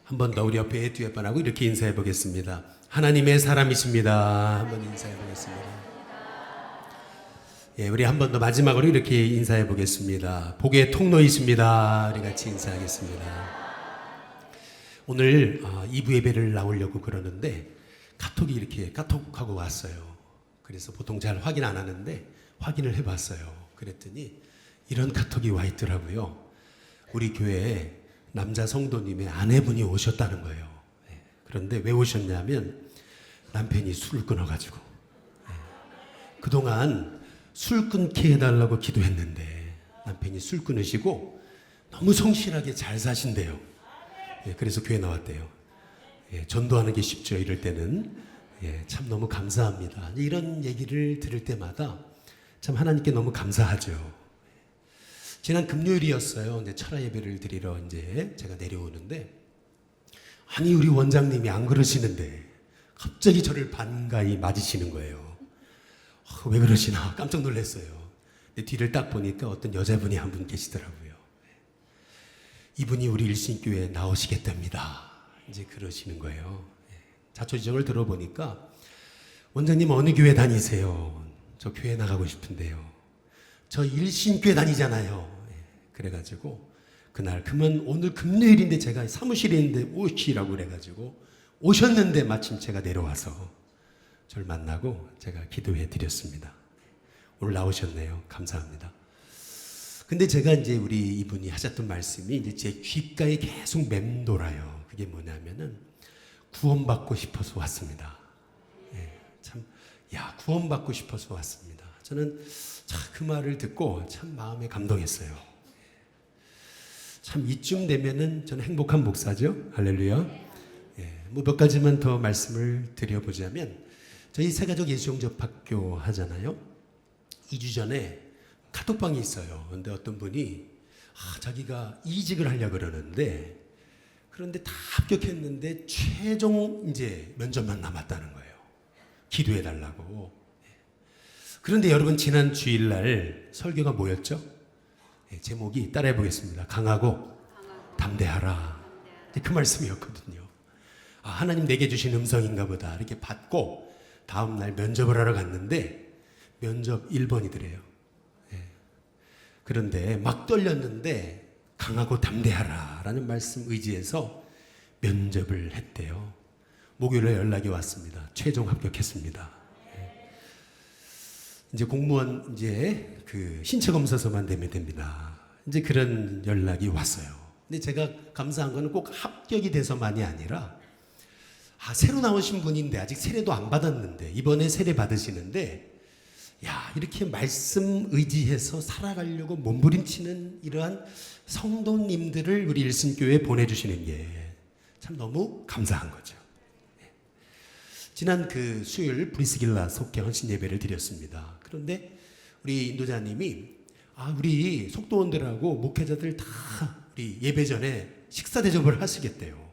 한 번 더 우리 옆에 듀엣반하고 이렇게 인사해 보겠습니다. 하나님의 사람이십니다. 한번 인사해 보겠습니다. 예, 우리 한 번 더 마지막으로 이렇게 인사해 보겠습니다. 복의 통로이십니다. 우리 같이 인사하겠습니다. 오늘 2부 예배를 나오려고 그러는데 카톡이 이렇게 카톡하고 왔어요. 그래서 보통 잘 확인 안 하는데 확인을 해봤어요. 그랬더니 이런 카톡이 와 있더라고요. 우리 교회에 남자 성도님의 아내분이 오셨다는 거예요. 그런데 왜 오셨냐면 남편이 술을 끊어가지고 그동안 술 끊게 해달라고 기도했는데 남편이 술 끊으시고 너무 성실하게 잘 사신대요. 그래서 교회 나왔대요. 전도하는 게 쉽죠. 이럴 때는 참 너무 감사합니다. 이런 얘기를 들을 때마다 참 하나님께 너무 감사하죠. 지난 금요일이었어요. 이제 철야 예배를 드리러 이제 제가 내려오는데 아니 우리 원장님이 안 그러시는데 갑자기 저를 반가이 맞으시는 거예요. 왜 그러시나 깜짝 놀랐어요. 근데 뒤를 딱 보니까 어떤 여자분이 한 분 계시더라고요. 이분이 우리 일신교회에 나오시겠답니다. 이제 그러시는 거예요. 자초지종을 들어보니까 원장님 어느 교회 다니세요? 저 교회 나가고 싶은데요. 저 일신교회 다니잖아요. 그래가지고 그날 오늘 금요일인데 제가 사무실에 있는데 오시라고 그래가지고 오셨는데 마침 제가 내려와서 저를 만나고 제가 기도해 드렸습니다. 오늘 나오셨네요. 감사합니다. 근데 제가 이제 우리 이분이 하셨던 말씀이 이제 제 귓가에 계속 맴돌아요. 그게 뭐냐면은 구원받고 싶어서 왔습니다. 구원받고 싶어서 왔습니다. 저는 참 그 말을 듣고 참 마음에 감동했어요. 참 이쯤 되면은 저는 행복한 목사죠. 할렐루야. 뭐 몇 가지만 더 말씀을 드려보자면 저희 새가족 예수영접학교 하잖아요. 2주 전에 카톡방이 있어요. 근데 어떤 분이 자기가 이직을 하려고 그러는데 그런데 다 합격했는데 최종 이제 면접만 남았다는 거예요. 기도해 달라고. 그런데 여러분 지난 주일날 설교가 뭐였죠? 제목이 따라해 보겠습니다. 강하고 담대하라. 그 말씀이었거든요. 하나님 내게 주신 음성인가 보다 이렇게 받고 다음날 면접을 하러 갔는데 면접 1번이더래요. 그런데 막 떨렸는데 강하고 담대하라 라는 말씀 의지해서 면접을 했대요. 목요일에 연락이 왔습니다. 최종 합격했습니다. 이제 공무원 이제 그 신체 검사서만 내면 됩니다. 이제 그런 연락이 왔어요. 근데 제가 감사한 거는 꼭 합격이 돼서만이 아니라 새로 나오신 분인데 아직 세례도 안 받았는데 이번에 세례 받으시는데 이렇게 말씀 의지해서 살아가려고 몸부림치는 이러한 성도님들을 우리 일신교회에 보내주시는 게 참 너무 감사한 거죠. 지난 그 수요일 브리스길라 속회 헌신 예배를 드렸습니다. 그런데 우리 인도자님이 우리 속도원들하고 목회자들 다 우리 예배 전에 식사 대접을 하시겠대요.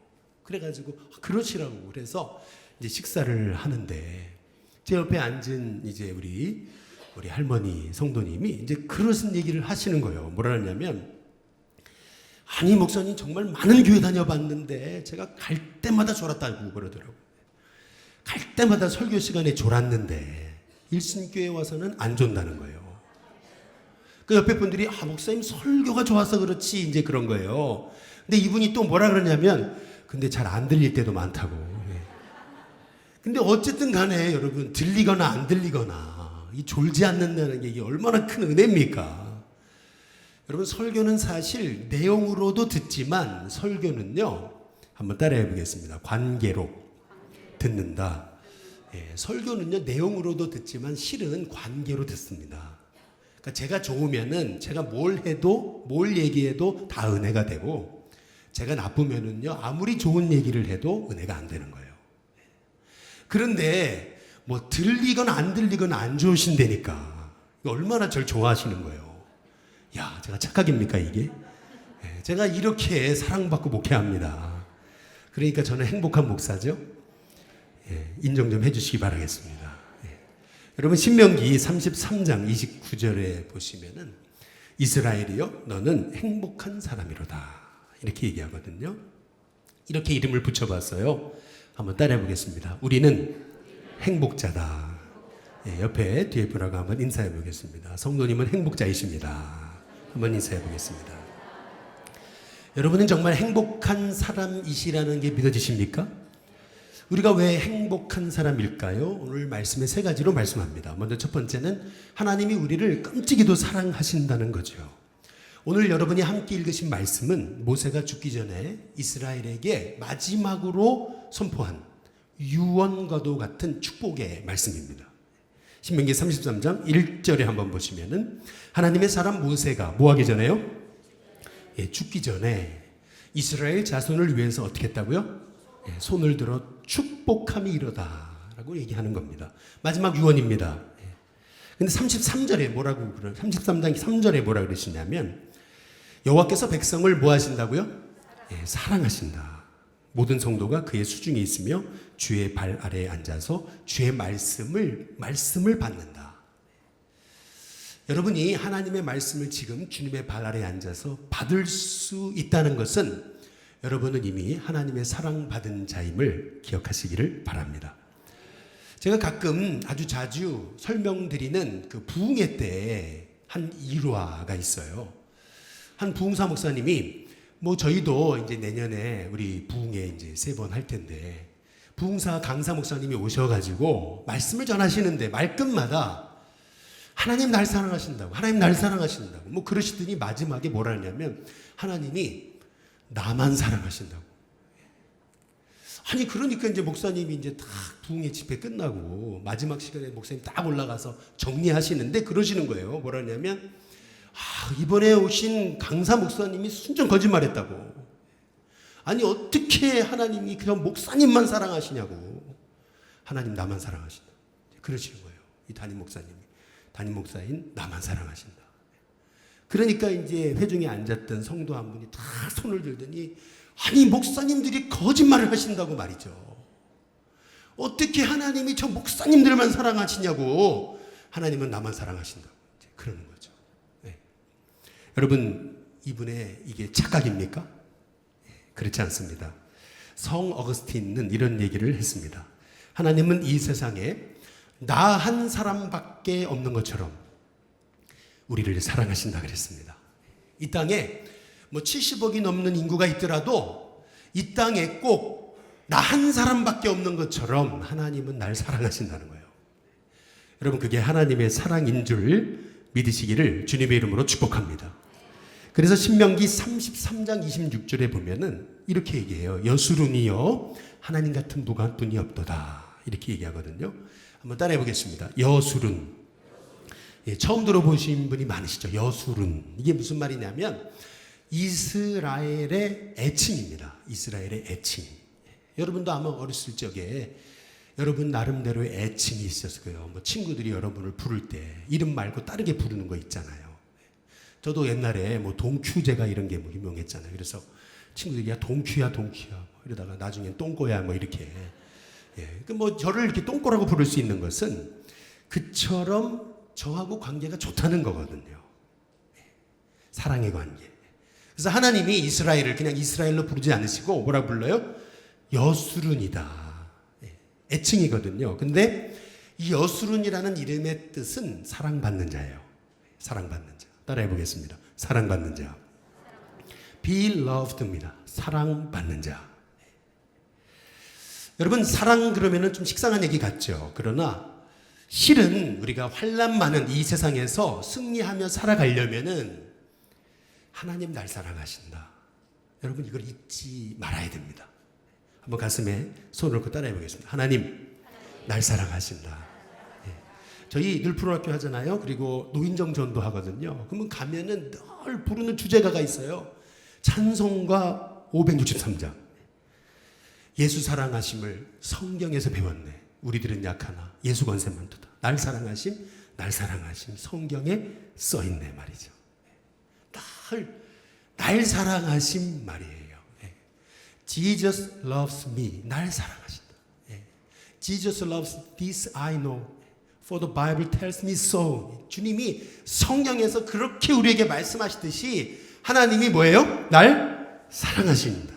그래가지고 그러시라고 그래서 이제 식사를 하는데 제 옆에 앉은 이제 우리 할머니 성도님이 이제 그런 얘기를 하시는 거예요. 뭐라 하냐면 아니 목사님 정말 많은 교회 다녀봤는데 제가 갈 때마다 졸았다고 그러더라고요. 갈 때마다 설교 시간에 졸았는데 일신교회 와서는 안 존다는 거예요. 그 옆에 분들이 목사님 설교가 좋아서 그렇지 이제 그런 거예요. 근데 이분이 또 뭐라 그러냐면 근데 잘 안 들릴 때도 많다고. 근데 어쨌든 간에 여러분 들리거나 안 들리거나 이 졸지 않는다는 게 이게 얼마나 큰 은혜입니까? 여러분 설교는 사실 내용으로도 듣지만 설교는요 한번 따라해 보겠습니다. 관계로 듣는다. 설교는요 내용으로도 듣지만 실은 관계로 듣습니다. 그러니까 제가 좋으면은 제가 뭘 해도 뭘 얘기해도 다 은혜가 되고 제가 나쁘면은요 아무리 좋은 얘기를 해도 은혜가 안 되는 거예요. 그런데 뭐 들리거나 안 들리거나 안 좋으신다니까 얼마나 절 좋아하시는 거예요. 제가 착각입니까 이게? 제가 이렇게 사랑받고 목회합니다. 그러니까 저는 행복한 목사죠. 인정 좀 해주시기 바라겠습니다. 여러분 신명기 33장 29절에 보시면은 이스라엘이여 너는 행복한 사람이로다 이렇게 얘기하거든요. 이렇게 이름을 붙여봤어요. 한번 따라해 보겠습니다. 우리는 행복자다. 예, 옆에 뒤에 분하고 한번 인사해 보겠습니다. 성도님은 행복자이십니다. 한번 인사해 보겠습니다. 여러분은 정말 행복한 사람이시라는 게 믿어지십니까? 우리가 왜 행복한 사람일까요? 오늘 말씀에 세 가지로 말씀합니다. 먼저 첫 번째는 하나님이 우리를 끔찍이도 사랑하신다는 거죠. 오늘 여러분이 함께 읽으신 말씀은 모세가 죽기 전에 이스라엘에게 마지막으로 선포한 유언과도 같은 축복의 말씀입니다. 신명기 33장 1절에 한번 보시면은 하나님의 사람 모세가 뭐 하기 전에요? 예, 죽기 전에 이스라엘 자손을 위해서 어떻게 했다고요? 예, 손을 들어 축복함이 이러다 라고 얘기하는 겁니다. 마지막 유언입니다. 예. 근데 33절에 뭐라고 33장 3절에 뭐라고 그러시냐면 여호와께서 백성을 뭐 하신다고요? 예, 사랑하신다. 모든 성도가 그의 수중에 있으며 주의 발 아래에 앉아서 주의 말씀을 받는다. 여러분이 하나님의 말씀을 지금 주님의 발 아래에 앉아서 받을 수 있다는 것은 여러분은 이미 하나님의 사랑받은 자임을 기억하시기를 바랍니다. 제가 가끔 아주 자주 설명드리는 그 부흥회 때 한 일화가 있어요. 한 부흥사 목사님이 뭐 저희도 이제 내년에 우리 부흥회 이제 3번 할 텐데 부흥사 강사 목사님이 오셔가지고 말씀을 전하시는데 말끝마다 하나님 날 사랑하신다고, 하나님 날 사랑하신다고 뭐 그러시더니 마지막에 뭐라 하냐면 하나님이 나만 사랑하신다고. 아니 그러니까 이제 목사님이 이제 딱 부흥회 집회 끝나고 마지막 시간에 목사님 딱 올라가서 정리하시는데 그러시는 거예요. 뭐라 하냐면 이번에 오신 강사 목사님이 순전 거짓말했다고. 아니 어떻게 하나님이 그냥 목사님만 사랑하시냐고. 하나님 나만 사랑하신다. 그러시는 거예요. 이 담임 목사님이. 담임 목사인 나만 사랑하신다. 그러니까 이제 회중에 앉았던 성도 한 분이 다 손을 들더니 아니 목사님들이 거짓말을 하신다고 말이죠. 어떻게 하나님이 저 목사님들만 사랑하시냐고. 하나님은 나만 사랑하신다고. 그러는 거죠. 네. 여러분 이분의 이게 착각입니까? 그렇지 않습니다. 성 어거스틴은 이런 얘기를 했습니다. 하나님은 이 세상에 나 한 사람밖에 없는 것처럼 우리를 사랑하신다 그랬습니다. 이 땅에 뭐 70억이 넘는 인구가 있더라도 이 땅에 꼭 나 한 사람밖에 없는 것처럼 하나님은 날 사랑하신다는 거예요. 여러분 그게 하나님의 사랑인 줄 믿으시기를 주님의 이름으로 축복합니다. 그래서 신명기 33장 26절에 보면은 이렇게 얘기해요. 여수룬이여 하나님 같은 분이 없도다. 이렇게 얘기하거든요. 한번 따라해 보겠습니다. 여수룬. 예, 처음 들어보신 분이 많으시죠. 여수룬. 이게 무슨 말이냐면 이스라엘의 애칭입니다. 이스라엘의 애칭. 여러분도 아마 어렸을 적에 여러분 나름대로의 애칭이 있었을 거예요. 뭐 친구들이 여러분을 부를 때 이름 말고 다르게 부르는 거 있잖아요. 저도 옛날에 뭐 동큐제가 이런 게 뭐 유명했잖아요. 그래서 친구들이 야 동큐야 뭐 이러다가 나중엔 똥꼬야 뭐 이렇게. 예, 그 뭐 저를 이렇게 똥꼬라고 부를 수 있는 것은 그처럼 저하고 관계가 좋다는 거거든요. 사랑의 관계. 그래서 하나님이 이스라엘을 그냥 이스라엘로 부르지 않으시고 뭐라 불러요? 여수룬이다. 애칭이거든요. 근데 이 여수룬이라는 이름의 뜻은 사랑받는 자예요. 사랑받는 자. 따라해 보겠습니다. 사랑받는 자. Be loved입니다. 사랑받는 자. 여러분 사랑 그러면은 좀 식상한 얘기 같죠. 그러나 실은 우리가 환난 많은 이 세상에서 승리하며 살아가려면은 하나님 날 사랑하신다. 여러분 이걸 잊지 말아야 됩니다. 한번 가슴에 손을 얹고 따라해 보겠습니다. 하나님 날 사랑하신다. 예. 저희 늘 프로학교 하잖아요. 그리고 노인정 전도 하거든요. 그러면 가면은 늘 부르는 주제가가 있어요. 찬송가 563장. 예수 사랑하심을 성경에서 배웠네. 우리들은 약하나 예수 권세 많도다. 날 사랑하심 성경에 써있네 말이죠. 날 사랑하심 말이에요. Jesus loves me. 날 사랑하신다. Jesus loves this I know. For the Bible tells me so. 주님이 성경에서 그렇게 우리에게 말씀하시듯이 하나님이 뭐예요? 날 사랑하십니다.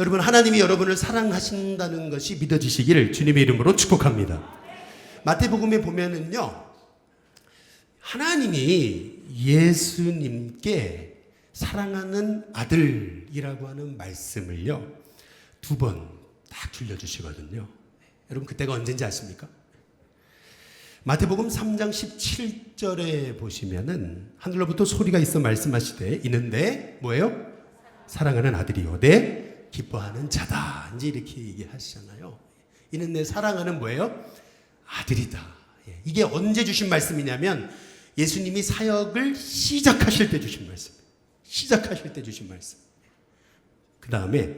여러분, 하나님이 여러분을 사랑하신다는 것이 믿어지시기를 주님의 이름으로 축복합니다. 마태복음에 보면은요, 하나님이 예수님께 사랑하는 아들이라고 하는 말씀을요, 2번 딱 들려주시거든요. 여러분, 그때가 언제인지 아십니까? 마태복음 3장 17절에 보시면은 하늘로부터 소리가 있어 말씀하시되 이는데 뭐예요? 사랑하는 아들이요 내 기뻐하는 자다. 이제 이렇게 얘기하시잖아요. 이는 내 사랑하는 뭐예요? 아들이다. 이게 언제 주신 말씀이냐면 예수님이 사역을 시작하실 때 주신 말씀. 시작하실 때 주신 말씀. 그 다음에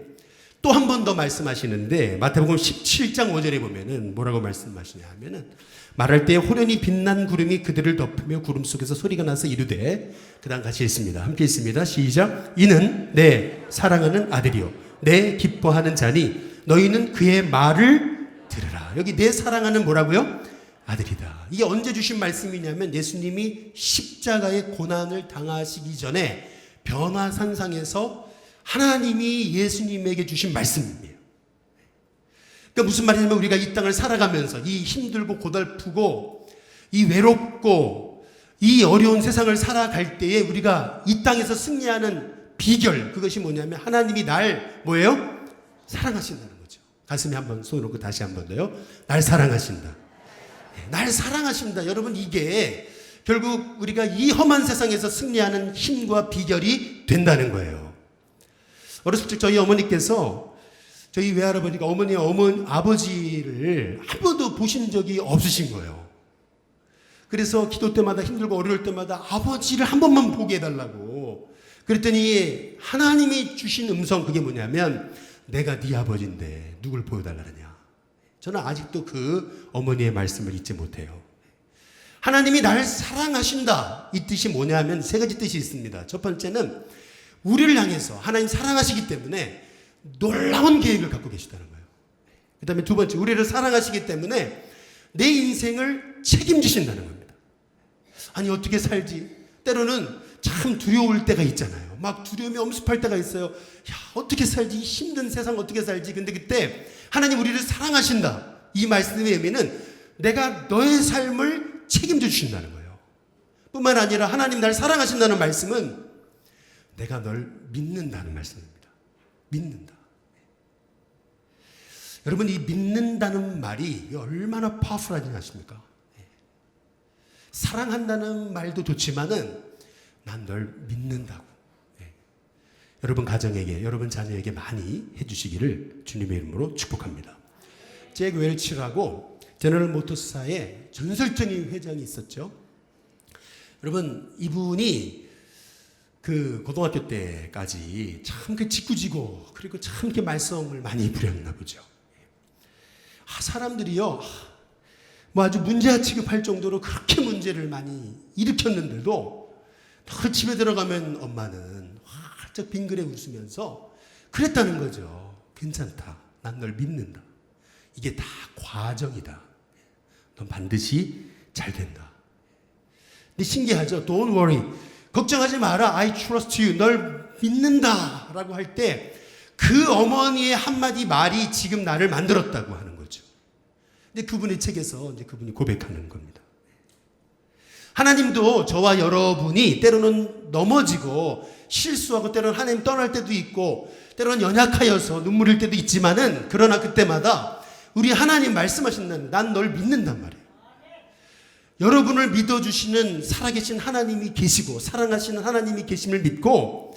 또 한 번 더 말씀하시는데 마태복음 17장 5절에 보면은 뭐라고 말씀하시냐 하면은 말할 때에 호련히 빛난 구름이 그들을 덮으며 구름 속에서 소리가 나서 이르되, 그 다음 같이 읽습니다. 함께 읽습니다. 시작. 이는 내 사랑하는 아들이요 내 기뻐하는 자니 너희는 그의 말을 들으라. 여기 내 사랑하는 뭐라고요? 아들이다. 이게 언제 주신 말씀이냐면 예수님이 십자가의 고난을 당하시기 전에 변화산상에서 하나님이 예수님에게 주신 말씀이에요. 그러니까 무슨 말이냐면 우리가 이 땅을 살아가면서 이 힘들고 고달프고 이 외롭고 이 어려운 세상을 살아갈 때에 우리가 이 땅에서 승리하는 비결, 그것이 뭐냐면 하나님이 날 뭐예요? 사랑하신다는 거죠. 가슴에 한번 손을 놓고 다시 한 번 더요. 날 사랑하신다. 날 사랑하신다. 여러분, 이게 결국 우리가 이 험한 세상에서 승리하는 힘과 비결이 된다는 거예요. 어렸을 적 저희 어머니께서 저희 외할아버지가 아버지를 한 번도 보신 적이 없으신 거예요. 그래서 기도 때마다 힘들고 어려울 때마다 아버지를 한 번만 보게 해달라고. 그랬더니 하나님이 주신 음성, 그게 뭐냐면 내가 네 아버지인데 누굴 보여달라느냐. 저는 아직도 그 어머니의 말씀을 잊지 못해요. 하나님이 날 사랑하신다. 이 뜻이 뭐냐면 세 가지 뜻이 있습니다. 첫 번째는 우리를 향해서 하나님 사랑하시기 때문에 놀라운 계획을 갖고 계시다는 거예요. 그 다음에 두 번째, 우리를 사랑하시기 때문에 내 인생을 책임지신다는 겁니다. 아니, 어떻게 살지? 때로는 참 두려울 때가 있잖아요. 막 두려움이 엄습할 때가 있어요. 야, 어떻게 살지? 힘든 세상 어떻게 살지? 근데 그때 하나님 우리를 사랑하신다. 이 말씀의 의미는 내가 너의 삶을 책임져 주신다는 거예요. 뿐만 아니라 하나님 날 사랑하신다는 말씀은 내가 널 믿는다는 말씀입니다. 믿는다. 여러분, 이 믿는다는 말이 얼마나 파워풀하지 않습니까? 사랑한다는 말도 좋지만은 난 널 믿는다고. 여러분 가정에게, 여러분 자녀에게 많이 해주시기를 주님의 이름으로 축복합니다. 잭 웰치라고 제너럴 모터스사의 전설적인 회장이 있었죠. 여러분, 이분이 그 고등학교 때까지 참 그 짓궂고 그리고 참 이렇게 말썽을 많이 부렸나 보죠. 사람들이요, 뭐 아주 문제아 취급할 정도로 그렇게 문제를 많이 일으켰는데도 늘 집에 들어가면 엄마는 활짝 빙그레 웃으면서 그랬다는 거죠. 괜찮다. 난 널 믿는다. 이게 다 과정이다. 넌 반드시 잘 된다. 근데 신기하죠. Don't worry. 걱정하지 마라. I trust you. 널 믿는다. 라고 할 때 그 어머니의 한마디 말이 지금 나를 만들었다고 하는 거죠. 근데 그분의 책에서 이제 그분이 고백하는 겁니다. 하나님도 저와 여러분이 때로는 넘어지고 실수하고 때로는 하나님 떠날 때도 있고 때로는 연약하여서 눈물 흘릴 때도 있지만은 그러나 그때마다 우리 하나님 말씀하신다는 난 널 믿는단 말이에요. 여러분을 믿어주시는 살아계신 하나님이 계시고 사랑하시는 하나님이 계심을 믿고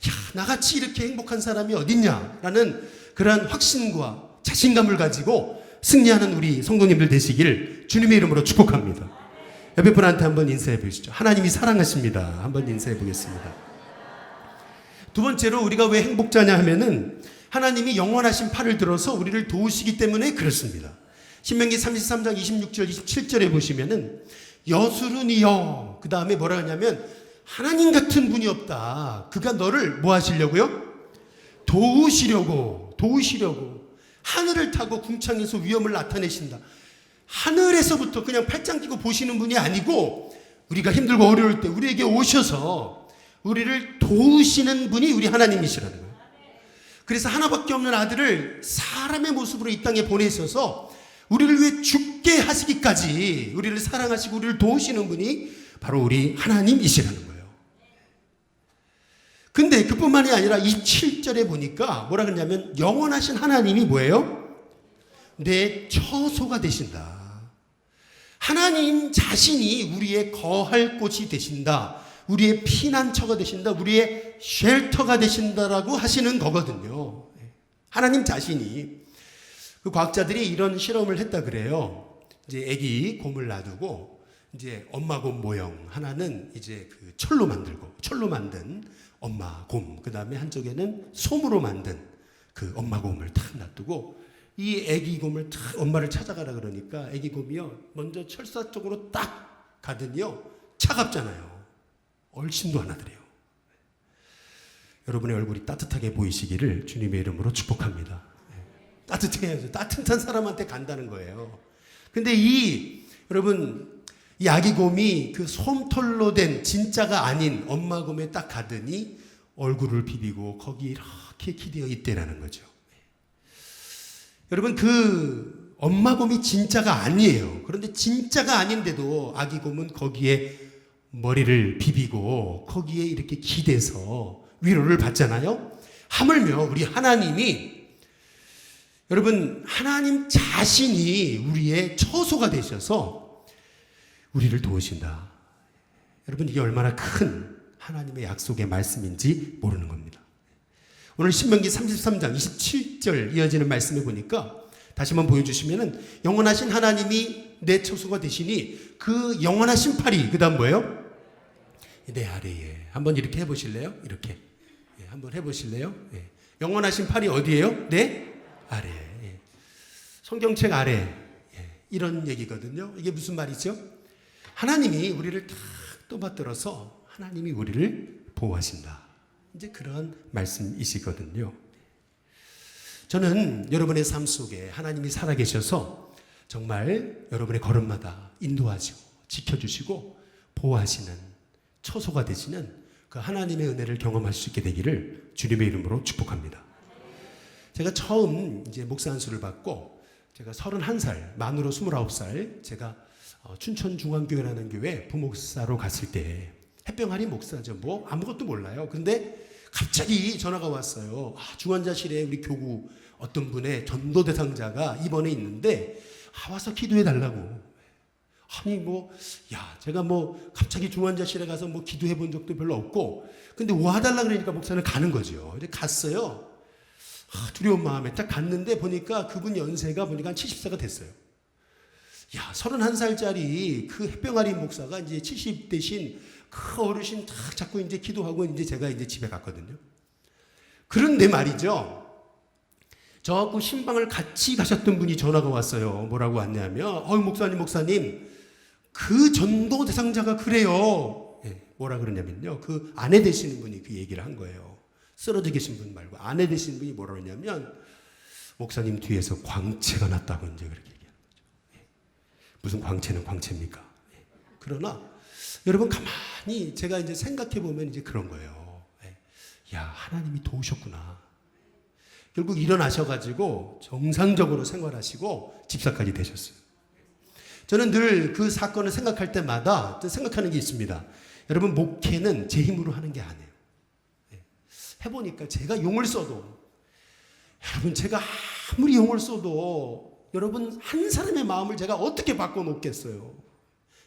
야, 나같이 이렇게 행복한 사람이 어딨냐라는 그러한 확신과 자신감을 가지고 승리하는 우리 성도님들 되시길 주님의 이름으로 축복합니다. 옆에 분한테 한번 인사해 보시죠. 하나님이 사랑하십니다. 한번 인사해 보겠습니다. 두 번째로 우리가 왜 행복자냐 하면은 하나님이 영원하신 팔을 들어서 우리를 도우시기 때문에 그렇습니다. 신명기 33장 26절 27절에 보시면은 여수르니여, 그 다음에 뭐라 하냐면 하나님 같은 분이 없다. 그가 너를 뭐 하시려고요? 도우시려고 하늘을 타고 궁창에서 위엄을 나타내신다. 하늘에서부터 그냥 팔짱 끼고 보시는 분이 아니고 우리가 힘들고 어려울 때 우리에게 오셔서 우리를 도우시는 분이 우리 하나님이시라는 거예요. 그래서 하나밖에 없는 아들을 사람의 모습으로 이 땅에 보내셔서 우리를 위해 죽게 하시기까지 우리를 사랑하시고 우리를 도우시는 분이 바로 우리 하나님이시라는 거예요. 근데 그뿐만이 아니라 27절에 보니까 뭐라 그러냐면 영원하신 하나님이 뭐예요? 내 처소가 되신다. 하나님 자신이 우리의 거할 곳이 되신다. 우리의 피난처가 되신다. 우리의 쉘터가 되신다라고 하시는 거거든요. 하나님 자신이. 그 과학자들이 이런 실험을 했다 그래요. 이제 아기 곰을 놔두고 이제 엄마 곰 모형 하나는 이제 그 철로 만든 엄마 곰, 그 다음에 한쪽에는 솜으로 만든 그 엄마 곰을 탁 놔두고 이 아기 곰을 탁 엄마를 찾아가라 그러니까 아기 곰이요 먼저 철사 쪽으로 딱 가더니요 차갑잖아요. 얼씬도 안 하더래요. 여러분의 얼굴이 따뜻하게 보이시기를 주님의 이름으로 축복합니다. 따뜻해야죠. 따뜻한 사람한테 간다는 거예요. 근데 여러분 이 아기 곰이 그 솜털로 된 진짜가 아닌 엄마 곰에 딱 가더니 얼굴을 비비고 거기 이렇게 기대어 있대라는 거죠. 여러분 그 엄마 곰이 진짜가 아니에요. 그런데 진짜가 아닌데도 아기 곰은 거기에 머리를 비비고 거기에 이렇게 기대서 위로를 받잖아요. 하물며 우리 하나님이 여러분 하나님 자신이 우리의 처소가 되셔서 우리를 도우신다. 여러분 이게 얼마나 큰 하나님의 약속의 말씀인지 모르는 겁니다. 오늘 신명기 33장 27절 이어지는 말씀에 보니까 다시 한번 보여주시면은 영원하신 하나님이 내 처소가 되시니 그 영원하신 팔이 그 다음 뭐예요? 내 아래에. 한번 이렇게 해보실래요? 이렇게 한번 해보실래요? 영원하신 팔이 어디예요? 내 아래에. 성경책 아래 이런 얘기거든요. 이게 무슨 말이죠? 하나님이 우리를 탁 떠받들어서 하나님이 우리를 보호하신다. 이제 그런 말씀이시거든요. 저는 여러분의 삶 속에 하나님이 살아계셔서 정말 여러분의 걸음마다 인도하시고 지켜주시고 보호하시는 처소가 되시는 그 하나님의 은혜를 경험할 수 있게 되기를 주님의 이름으로 축복합니다. 제가 처음 이제 목사 안수를 받고 제가 31살, 만으로 29살 제가 춘천중앙교회라는 교회 부목사로 갔을 때 햇병아리 목사죠. 뭐 아무것도 몰라요. 근데 갑자기 전화가 왔어요. 중환자실에 우리 교구 어떤 분의 전도 대상자가 입원해 있는데 와서 기도해 달라고. 아니 제가 갑자기 중환자실에 가서 기도해 본 적도 별로 없고 근데 와달라 그러니까 목사는 가는 거죠. 이제 갔어요. 두려운 마음에 딱 갔는데 보니까 그분 연세가 보니까 한 70세가 됐어요. 31살짜리 그 햇병아리 목사가 이제 70 대신 그 어르신 딱 자꾸 이제 기도하고 이제 제가 이제 집에 갔거든요. 그런데 말이죠. 저하고 신방을 같이 가셨던 분이 전화가 왔어요. 뭐라고 왔냐면, 목사님, 그 전도 대상자가 그래요. 뭐라 그러냐면요. 그 아내 되시는 분이 그 얘기를 한 거예요. 쓰러져 계신 분 말고 아내 되시는 분이 뭐라 그러냐면, 목사님 뒤에서 광채가 났다고 이제 그렇게 얘기하는 거죠. 무슨 광채는 광채입니까? 그러나 여러분 가만히 제가 이제 생각해 보면 이제 그런 거예요. 하나님이 도우셨구나. 결국 일어나셔가지고 정상적으로 생활하시고 집사까지 되셨어요. 저는 늘 그 사건을 생각할 때마다 생각하는 게 있습니다. 여러분 목회는 제 힘으로 하는 게 아니에요. 해보니까 제가 용을 써도 여러분 제가 아무리 용을 써도 여러분 한 사람의 마음을 제가 어떻게 바꿔놓겠어요?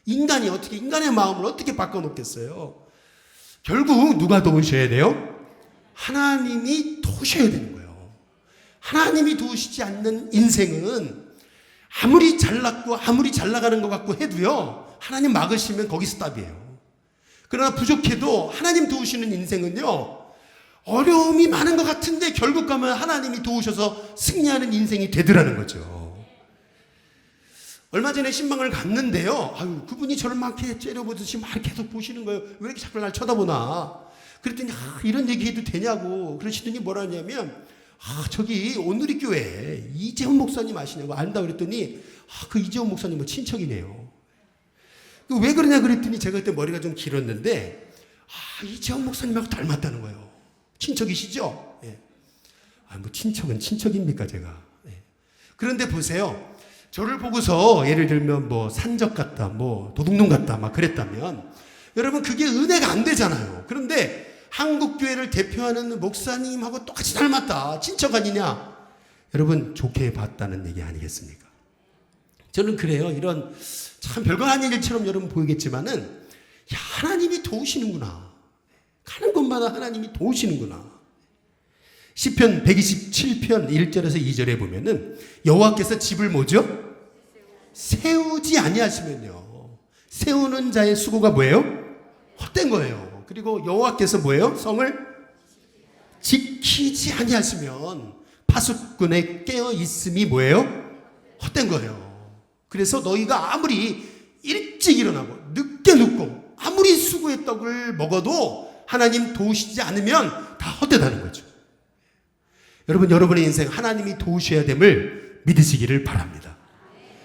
인간의 마음을 어떻게 바꿔놓겠어요? 결국 누가 도우셔야 돼요? 하나님이 도우셔야 되는 거예요. 하나님이 도우시지 않는 인생은 아무리 잘났고 아무리 잘 나가는 것 같고 해도요 하나님 막으시면 거기 스탑이에요. 그러나 부족해도 하나님 도우시는 인생은요 어려움이 많은 것 같은데 결국 가면 하나님이 도우셔서 승리하는 인생이 되더라는 거죠. 얼마 전에 신방을 갔는데요. 그분이 저를 막 이렇게 째려보듯이 막 계속 보시는 거예요. 왜 이렇게 자꾸 날 쳐다보나. 그랬더니 이런 얘기해도 되냐고 그러시더니 뭐라 하냐면 저기 온누리 교회 이재훈 목사님 아시냐고 안다 그랬더니 그 이재훈 목사님은 친척이네요. 왜 그러냐 그랬더니 제가 그때 머리가 좀 길었는데 이재훈 목사님하고 닮았다는 거예요. 친척이시죠? 예. 뭐 친척은 친척입니까 제가. 그런데 보세요. 저를 보고서 예를 들면 뭐 산적 같다, 뭐 도둑놈 같다 막 그랬다면 여러분 그게 은혜가 안 되잖아요. 그런데 한국교회를 대표하는 목사님하고 똑같이 닮았다, 친척 아니냐, 여러분 좋게 봤다는 얘기 아니겠습니까? 저는 그래요. 이런 참 별거 아닌 일처럼 여러분 보이겠지만은 야, 하나님이 도우시는구나, 가는 곳마다 하나님이 도우시는구나. 시편 127편 1절에서 2절에 보면은 여호와께서 집을 뭐죠? 세우지 아니하시면요, 세우는 자의 수고가 뭐예요? 헛된 거예요. 그리고 여호와께서 뭐예요? 성을 지키지 아니하시면 파수꾼에 깨어 있음이 뭐예요? 헛된 거예요. 그래서 너희가 아무리 일찍 일어나고 늦게 눕고 아무리 수고의 떡을 먹어도 하나님 도우시지 않으면 다 헛되다는 거죠. 여러분, 여러분의 인생 하나님이 도우셔야 됨을 믿으시기를 바랍니다.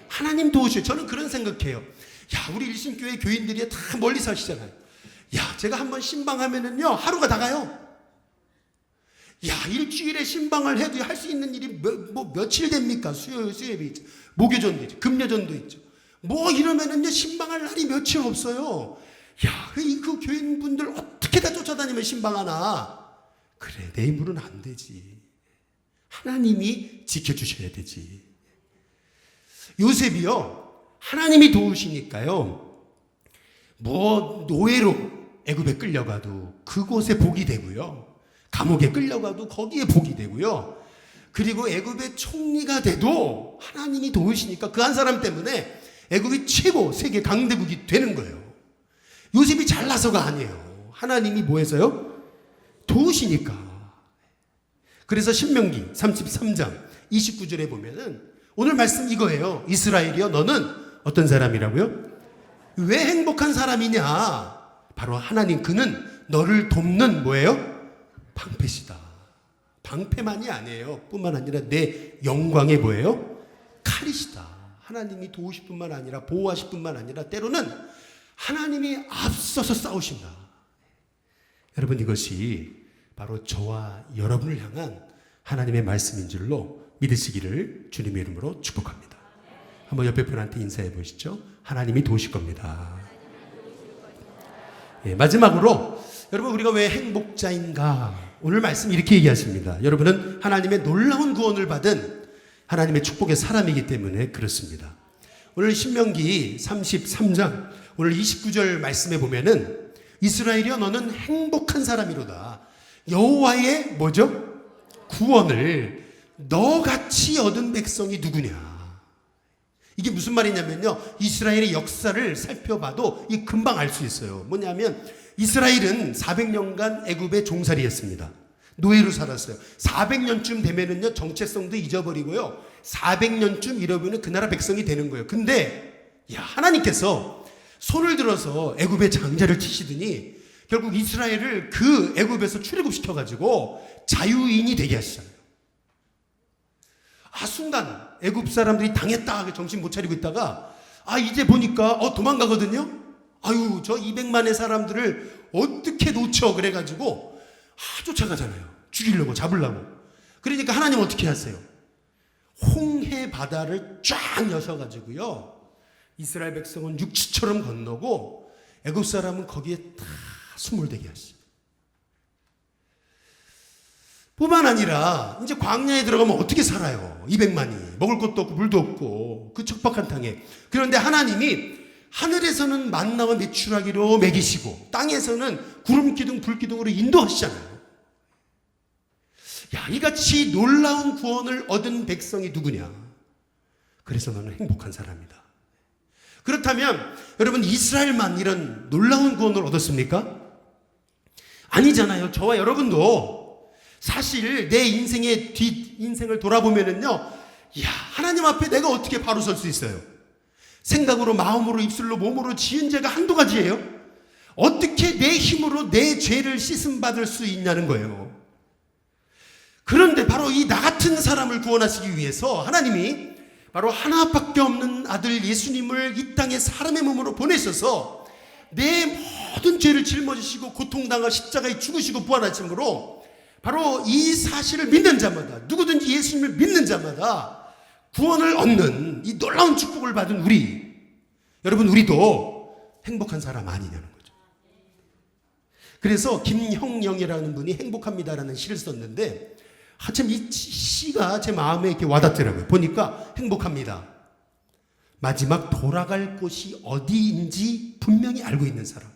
하나님 도우셔요. 저는 그런 생각해요. 야, 우리 일신교회 교인들이 다 멀리 사시잖아요. 야, 제가 한번 신방하면은요 하루가 다 가요. 야, 일주일에 신방을 해도 할 수 있는 일이 며칠 됩니까? 수요일이 있죠, 목요전도 있죠, 금요전도 있죠. 뭐 이러면은요 신방할 날이 며칠 없어요. 야, 그 교인분들 어떻게 다 쫓아다니면 신방하나? 그래, 내 힘으로는 안 되지. 하나님이 지켜주셔야 되지. 요셉이요, 하나님이 도우시니까요, 뭐 노예로 애굽에 끌려가도 그곳에 복이 되고요, 감옥에 끌려가도 거기에 복이 되고요, 그리고 애굽의 총리가 돼도 하나님이 도우시니까 그 한 사람 때문에 애굽이 최고 세계 강대국이 되는 거예요. 요셉이 잘나서가 아니에요. 하나님이 뭐 해서요? 도우시니까. 그래서 신명기 33장 29절에 보면은 오늘 말씀 이거예요. 이스라엘이여, 너는 어떤 사람이라고요? 왜 행복한 사람이냐? 바로 하나님, 그는 너를 돕는 뭐예요? 방패시다. 방패만이 아니에요. 뿐만 아니라 내 영광의 뭐예요? 칼이시다. 하나님이 도우실 뿐만 아니라 보호하실 뿐만 아니라 때로는 하나님이 앞서서 싸우신다. 여러분, 이것이 바로 저와 여러분을 향한 하나님의 말씀인 줄로 믿으시기를 주님의 이름으로 축복합니다. 한번 옆에 분한테 인사해 보시죠. 하나님이 도우실 겁니다. 마지막으로 여러분, 우리가 왜 행복자인가? 오늘 말씀 이렇게 얘기하십니다. 여러분은 하나님의 놀라운 구원을 받은 하나님의 축복의 사람이기 때문에 그렇습니다. 오늘 신명기 33장 오늘 29절 말씀에 보면은 이스라엘이여, 너는 행복한 사람이로다. 여호와의 뭐죠? 구원을 너같이 얻은 백성이 누구냐? 이게 무슨 말이냐면요, 이스라엘의 역사를 살펴봐도 이 금방 알 수 있어요. 뭐냐면 이스라엘은 400년간 애굽의 종살이였습니다. 노예로 살았어요. 400년쯤 되면은요 정체성도 잊어버리고요, 400년쯤 이러면은 그 나라 백성이 되는 거예요. 근데 야, 하나님께서 손을 들어서 애굽의 장자를 치시더니 결국 이스라엘을 그 애굽에서 출애굽시켜가지고 자유인이 되게 하시잖아요. 순간 애굽 사람들이 당했다 정신 못 차리고 있다가 이제 보니까 도망가거든요. 아유, 저 200만의 사람들을 어떻게 놓쳐, 그래가지고 쫓아가잖아요. 죽이려고, 잡으려고. 그러니까 하나님 어떻게 하세요? 홍해 바다를 쫙 여셔가지고요, 이스라엘 백성은 육지처럼 건너고 애굽 사람은 거기에 다 숨을 대게 하시죠. 뿐만 아니라 이제 광야에 들어가면 어떻게 살아요? 200만이 먹을 것도 없고 물도 없고 그 척박한 땅에. 그런데 하나님이 하늘에서는 만나와 메추라기로 먹이시고 땅에서는 구름 기둥 불 기둥으로 인도하시잖아요. 야, 이같이 놀라운 구원을 얻은 백성이 누구냐? 그래서 너는 행복한 사람이다. 그렇다면 여러분, 이스라엘만 이런 놀라운 구원을 얻었습니까? 아니잖아요. 저와 여러분도 사실 내 인생의 뒷인생을 돌아보면은요, 야, 하나님 앞에 내가 어떻게 바로 설 수 있어요? 생각으로, 마음으로, 입술로, 몸으로 지은 죄가 한두 가지예요? 어떻게 내 힘으로 내 죄를 씻음받을 수 있냐는 거예요. 그런데 바로 이 나 같은 사람을 구원하시기 위해서 하나님이 바로 하나밖에 없는 아들 예수님을 이 땅에 사람의 몸으로 보내셔서 내 모든 죄를 짊어지시고 고통당하 십자가에 죽으시고 부활하심으로 바로 이 사실을 믿는 자마다, 누구든지 예수님을 믿는 자마다 구원을 얻는 이 놀라운 축복을 받은 우리, 여러분 우리도 행복한 사람 아니냐는 거죠. 그래서 김형영이라는 분이 행복합니다라는 시를 썼는데 참 이 시가 제 마음에 이렇게 와닿더라고요. 보니까 행복합니다. 마지막 돌아갈 곳이 어디인지 분명히 알고 있는 사람.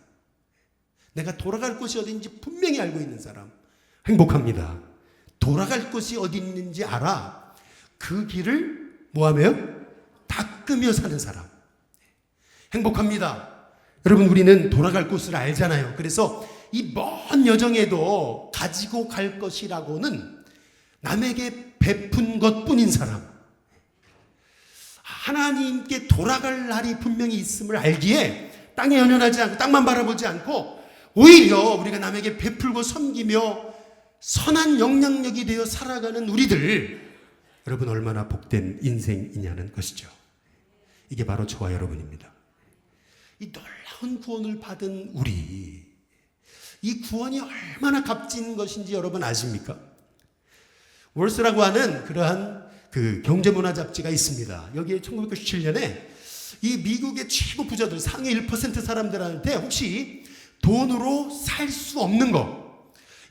내가 돌아갈 곳이 어디인지 분명히 알고 있는 사람. 행복합니다. 돌아갈 곳이 어디 있는지 알아. 그 길을 뭐하며? 닦으며 사는 사람. 행복합니다. 여러분 우리는 돌아갈 곳을 알잖아요. 그래서 이 먼 여정에도 가지고 갈 것이라고는 남에게 베푼 것뿐인 사람. 하나님께 돌아갈 날이 분명히 있음을 알기에 땅에 연연하지 않고 땅만 바라보지 않고 오히려 우리가 남에게 베풀고 섬기며 선한 영향력이 되어 살아가는 우리들, 여러분 얼마나 복된 인생이냐는 것이죠. 이게 바로 저와 여러분입니다. 이 놀라운 구원을 받은 우리, 이 구원이 얼마나 값진 것인지 여러분 아십니까? 월스라고 하는 그러한 그 경제문화 잡지가 있습니다. 여기에 1997년에 이 미국의 최고 부자들 상위 1% 사람들한테 혹시 돈으로 살 수 없는 거,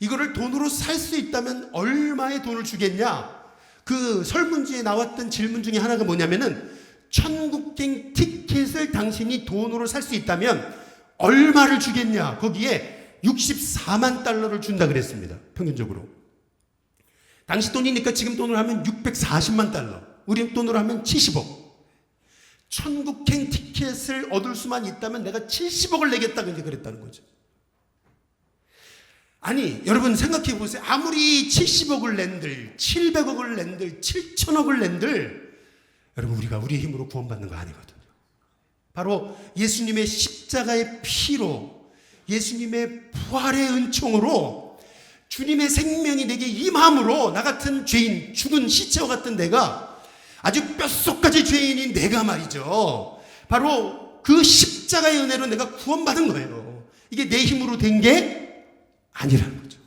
이거를 돈으로 살 수 있다면 얼마의 돈을 주겠냐? 그 설문지에 나왔던 질문 중에 하나가 뭐냐면은 천국행 티켓을 당신이 돈으로 살 수 있다면 얼마를 주겠냐? 거기에 64만 달러를 준다 그랬습니다. 평균적으로. 당시 돈이니까 지금 돈으로 하면 640만 달러. 우리 돈으로 하면 70억. 천국행 티켓을 얻을 수만 있다면 내가 70억을 내겠다고 이제 그랬다는 거죠. 아니, 여러분 생각해 보세요. 아무리 70억을 낸들, 700억을 낸들, 7천억을 낸들, 여러분 우리가 우리의 힘으로 구원받는 거 아니거든요. 바로 예수님의 십자가의 피로, 예수님의 부활의 은총으로 주님의 생명이 내게 임함으로 나 같은 죄인, 죽은 시체와 같은 내가, 아주 뼛속까지 죄인인 내가 말이죠, 바로 그 십자가의 은혜로 내가 구원받은 거예요. 이게 내 힘으로 된 게 아니라는 거죠.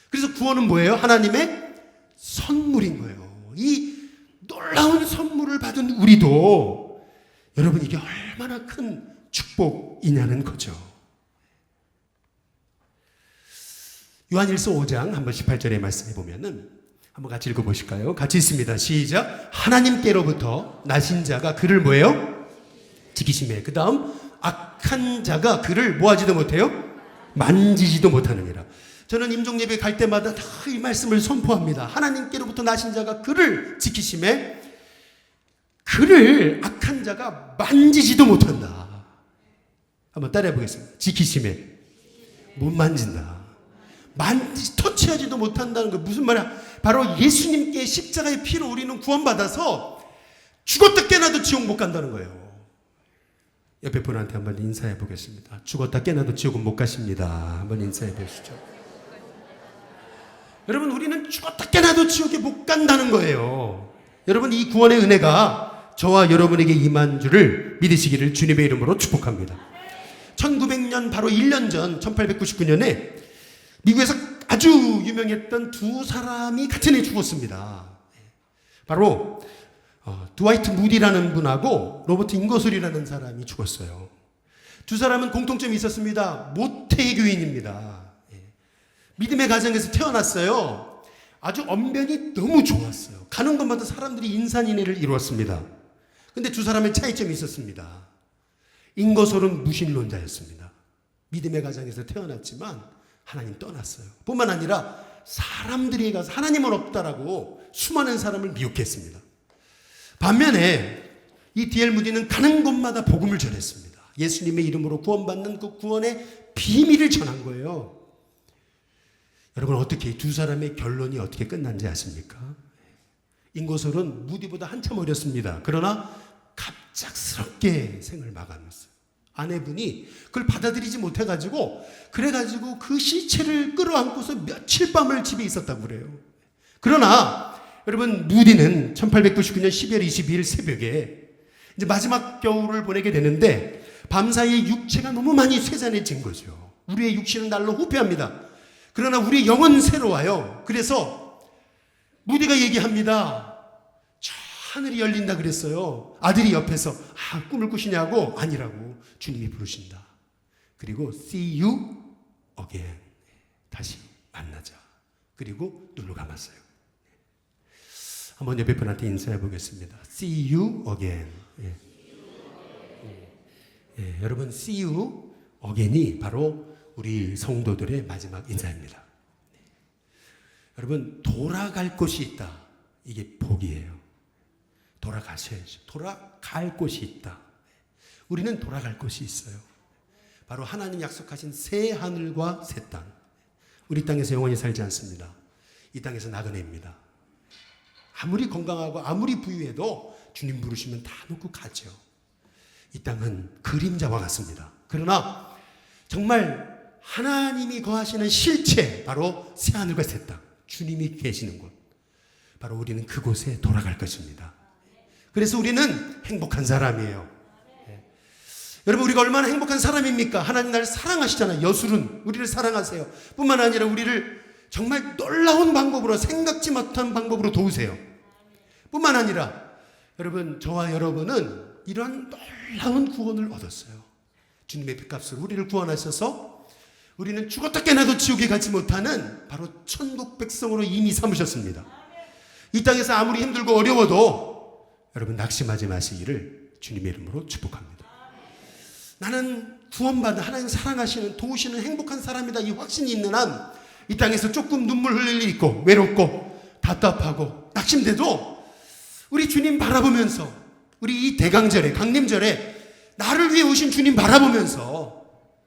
그래서 구원은 뭐예요? 하나님의 선물인 거예요. 이 놀라운 선물을 받은 우리도 여러분 이게 얼마나 큰 축복이냐는 거죠. 요한일서 5장 한번 18절의 말씀해 보면은 한번 같이 읽어보실까요? 같이 있습니다. 시작. 하나님께로부터 나신 자가 그를 뭐예요? 지키심에. 그 다음 악한 자가 그를 뭐하지도 못해요? 만지지도 못하느니라. 저는 임종예배 갈 때마다 다 이 말씀을 선포합니다. 하나님께로부터 나신 자가 그를 지키심에 그를 악한 자가 만지지도 못한다. 한번 따라해 보겠습니다. 지키심에 못 만진다. 터치하지도 못한다는 거 무슨 말이야? 바로 예수님께 십자가의 피로 우리는 구원받아서 죽었다 깨나도 지옥 못 간다는 거예요. 옆에 분한테 한번 인사해 보겠습니다. 죽었다 깨나도 지옥은 못 가십니다. 한번 인사해 보시죠. 여러분 우리는 죽었다 깨나도 지옥에 못 간다는 거예요. 여러분 이 구원의 은혜가 저와 여러분에게 임한 줄을 믿으시기를 주님의 이름으로 축복합니다. 1900년 바로 1년 전 1899년에 미국에서 아주 유명했던 두 사람이 같은 해 죽었습니다. 바로 드와이트 무디라는 분하고 로버트 잉거솔이라는 사람이 죽었어요. 두 사람은 공통점이 있었습니다. 모태교인입니다. 믿음의 가정에서 태어났어요. 아주 언변이 너무 좋았어요. 가는 곳마다 사람들이 인산인해를 이루었습니다. 근데 두 사람의 차이점이 있었습니다. 잉거솔은 무신론자였습니다. 믿음의 가정에서 태어났지만 하나님 떠났어요. 뿐만 아니라 사람들이 가서 하나님은 없다라고 수많은 사람을 미혹했습니다. 반면에 이 D.L. 무디는 가는 곳마다 복음을 전했습니다. 예수님의 이름으로 구원받는 그 구원의 비밀을 전한 거예요. 여러분 어떻게 두 사람의 결론이 어떻게 끝난지 아십니까? 잉거솔은 무디보다 한참 어렸습니다. 그러나 갑작스럽게 생을 마감했어요. 아내분이 그걸 받아들이지 못해가지고 그래가지고 그 시체를 끌어안고서 며칠 밤을 집에 있었다고 그래요. 그러나 여러분 무디는 1899년 12월 22일 새벽에 이제 마지막 겨울을 보내게 되는데 밤사이에 육체가 너무 많이 쇠잔해진 거죠. 우리의 육신은 날로 후퇴합니다. 그러나 우리 영은 새로워요. 그래서 무디가 얘기합니다. 저 하늘이 열린다 그랬어요. 아들이 옆에서 꿈을 꾸시냐고. 아니라고. 주님이 부르신다. 그리고 see you again. 다시 만나자. 그리고 눈을 감았어요. 한번 옆에 분한테 인사해 보겠습니다. See you again. 여러분 see you again이 바로 우리 성도들의 마지막 인사입니다. 여러분 돌아갈 곳이 있다. 이게 복이에요. 돌아가셔야죠. 돌아갈 곳이 있다. 우리는 돌아갈 곳이 있어요. 바로 하나님 약속하신 새 하늘과 새 땅. 우리 땅에서 영원히 살지 않습니다. 이 땅에서 나그네입니다. 아무리 건강하고 아무리 부유해도 주님 부르시면 다 놓고 가죠. 이 땅은 그림자와 같습니다. 그러나 정말 하나님이 거하시는 실체, 바로 새하늘과 새 땅, 주님이 계시는 곳, 바로 우리는 그곳에 돌아갈 것입니다. 그래서 우리는 행복한 사람이에요. 여러분 우리가 얼마나 행복한 사람입니까? 하나님 나를 사랑하시잖아요. 여술은 우리를 사랑하세요. 뿐만 아니라 우리를 정말 놀라운 방법으로, 생각지 못한 방법으로 도우세요. 뿐만 아니라 여러분 저와 여러분은 이러한 놀라운 구원을 얻었어요. 주님의 핏값으로 우리를 구원하셔서 우리는 죽었다 깨나도 지옥에 가지 못하는 바로 천국 백성으로 이미 삼으셨습니다. 이 땅에서 아무리 힘들고 어려워도 여러분 낙심하지 마시기를 주님의 이름으로 축복합니다. 나는 구원받은 하나님 사랑하시는 도우시는 행복한 사람이다. 이 확신이 있는 한 이 땅에서 조금 눈물 흘릴 일 있고 외롭고 답답하고 낙심돼도 우리 주님 바라보면서, 우리 이 대강절에 강림절에 나를 위해 오신 주님 바라보면서,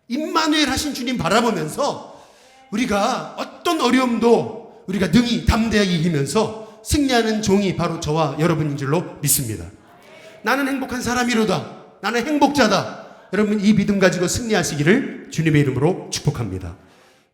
임마누엘 하신 주님 바라보면서 우리가 어떤 어려움도 우리가 능히 담대하게 이기면서 승리하는 종이 바로 저와 여러분인 줄로 믿습니다. 나는 행복한 사람이로다. 나는 행복자다. 여러분 이 믿음 가지고 승리하시기를 주님의 이름으로 축복합니다.